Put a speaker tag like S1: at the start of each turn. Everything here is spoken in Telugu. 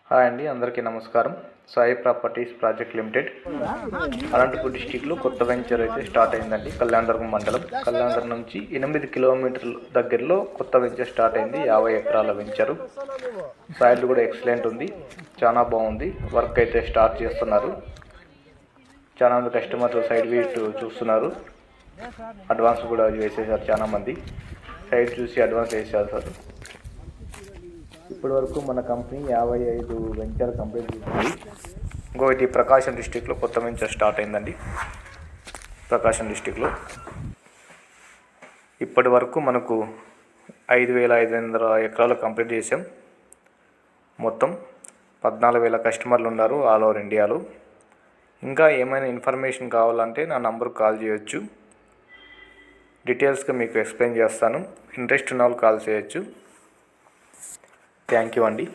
S1: హాయ్ అండి, అందరికీ నమస్కారం. Sai properties project limited Anantapur డిస్టిక్లో కొత్త వెంచర్ అయితే స్టార్ట్ అయిందండి. కళ్యాణదుర్గం మండలం కళ్యాణదుర్గం నుంచి 8 కిలోమీటర్ల దగ్గరలో కొత్త వెంచర్ స్టార్ట్ అయింది. 50 ఎకరాల వెంచరు. సాయిల్ కూడా ఎక్సలెంట్ ఉంది, చాలా బాగుంది. వర్క్ అయితే స్టార్ట్ చేస్తున్నారు. చాలా మంది కస్టమర్లు సైడ్ విజిట్ చూస్తున్నారు. అడ్వాన్స్ కూడా వేసేసారు. చాలా మంది సైడ్ చూసి అడ్వాన్స్ వేసేసారు. ఇప్పటి వరకు మన కంపెనీ 55 వెంచర్ కంప్లీట్ చేసింది. ఇంకొకటి ప్రకాశం డిస్టిక్లో కొత్త వెంచర్ స్టార్ట్ అయిందండి. ప్రకాశం డిస్టిక్లో ఇప్పటి వరకు మనకు 5,500 ఎకరాలు కంప్లీట్ చేసాం. మొత్తం 14,000 కస్టమర్లు ఉన్నారు ఆల్ ఓవర్ ఇండియాలో. ఇంకా ఏమైనా ఇన్ఫర్మేషన్ కావాలంటే నా నంబర్కి కాల్ చేయొచ్చు. డీటెయిల్స్గా మీకు ఎక్స్ప్లెయిన్ చేస్తాను. ఇంట్రెస్ట్ ఉన్న వాళ్ళు కాల్ చేయొచ్చు. థ్యాంక్ యూ అండి.